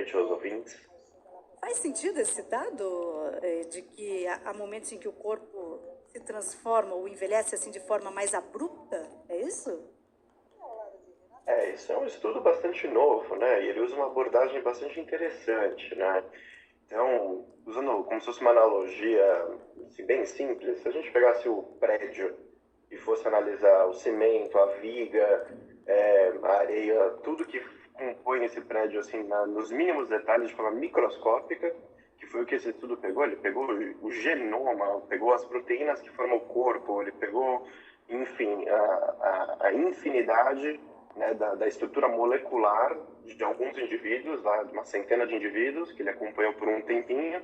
noite aos ouvintes. Faz sentido esse dado de que há momentos em que o corpo se transforma ou envelhece assim de forma mais abrupta? É isso? Isso é um estudo bastante novo, né? E ele usa uma abordagem bastante interessante, né? Então, usando como se fosse uma analogia assim, bem simples, se a gente pegasse o prédio e fosse analisar o cimento, a viga, a areia, tudo que compõe esse prédio assim, nos mínimos detalhes de forma microscópica, que foi o que esse estudo pegou. Ele pegou o genoma, pegou as proteínas que formam o corpo, ele pegou, enfim, a infinidade, né, da estrutura molecular de alguns indivíduos, lá, de uma centena de indivíduos, que ele acompanhou por um tempinho,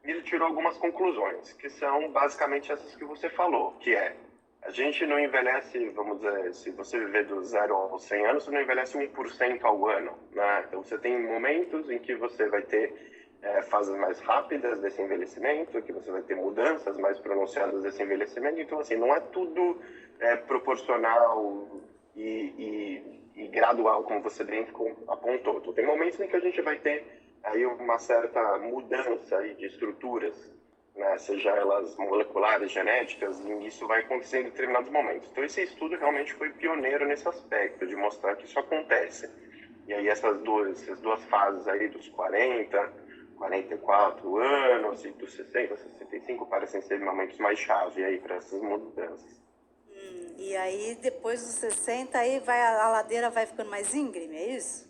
e ele tirou algumas conclusões, que são basicamente essas que você falou, que a gente não envelhece, vamos dizer, se você viver do 0 aos 100 anos, você não envelhece 1% ao ano, né? Então você tem momentos em que você vai ter fases mais rápidas desse envelhecimento, que você vai ter mudanças mais pronunciadas desse envelhecimento. Então, assim, não é tudo proporcional e gradual, como você bem apontou. Então, tem momentos em que a gente vai ter aí uma certa mudança aí de estruturas, né, seja elas moleculares, genéticas, e isso vai acontecer em determinados momentos. Então, esse estudo realmente foi pioneiro nesse aspecto, de mostrar que isso acontece. E aí, essas duas fases aí, dos 40, 44 anos, e dos 60, 65, parecem ser momentos mais chave aí para essas mudanças. E aí, depois dos 60, aí a ladeira vai ficando mais íngreme, é isso?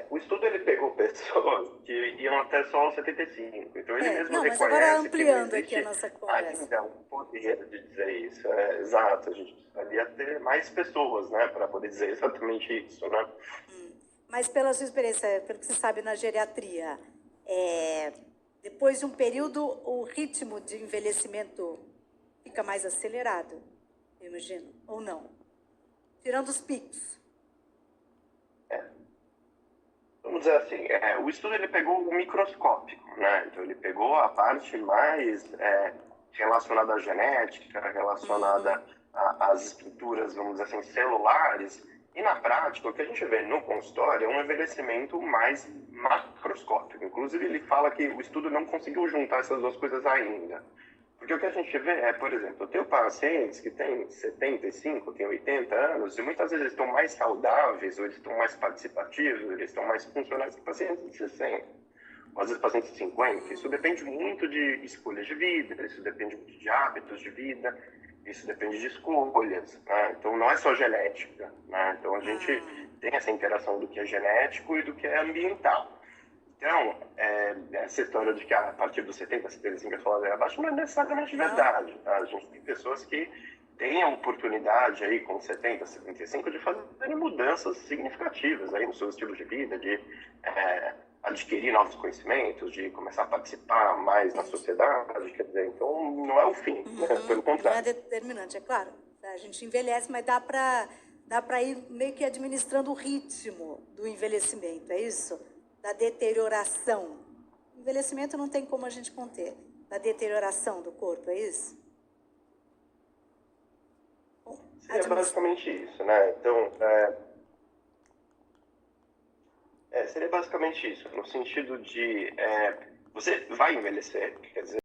O estudo ele pegou pessoas que iam até só aos 75, então ele mesmo Não, mas agora reconhece que não ampliando aqui a existe nossa conversa. ainda um poder de dizer isso. Exato, a gente precisaria ter mais pessoas, né, para poder dizer exatamente isso, né? Mas pela sua experiência, pelo que você sabe na geriatria, depois de um período, o ritmo de envelhecimento fica mais acelerado, eu imagino, ou não? Tirando os picos. Vamos dizer assim, o estudo ele pegou o microscópico, né? Então ele pegou a parte mais relacionada à genética, relacionada às estruturas, vamos dizer assim, celulares. E na prática, o que a gente vê no consultório é um envelhecimento mais macroscópico. Inclusive ele fala que o estudo não conseguiu juntar essas duas coisas ainda. Porque o que a gente vê por exemplo, eu tenho pacientes que têm 75, têm 80 anos, e muitas vezes eles estão mais saudáveis, ou eles estão mais participativos, eles estão mais funcionais que pacientes de 60. Ou às vezes pacientes de 50. Isso depende muito de escolhas de vida, isso depende muito de hábitos de vida, isso depende de escolhas, né? Então não é só genética, né? Então a gente tem essa interação do que é genético e do que é ambiental. Então, essa história de que a partir dos 70, 75 a sua ladeira abaixo não é necessariamente verdade. Tá? A gente tem pessoas que têm a oportunidade aí com 70, 75 de fazer mudanças significativas aí no seu estilo de vida, de adquirir novos conhecimentos, de começar a participar mais na sociedade, quer dizer, então não é o fim, né? Pelo contrário. Não é determinante, é claro. A gente envelhece, mas dá para ir meio que administrando o ritmo do envelhecimento, é isso? Da deterioração. O envelhecimento não tem como a gente conter. Da deterioração do corpo, é isso? Seria basicamente isso, né? Então, seria basicamente isso, no sentido de você vai envelhecer, quer dizer,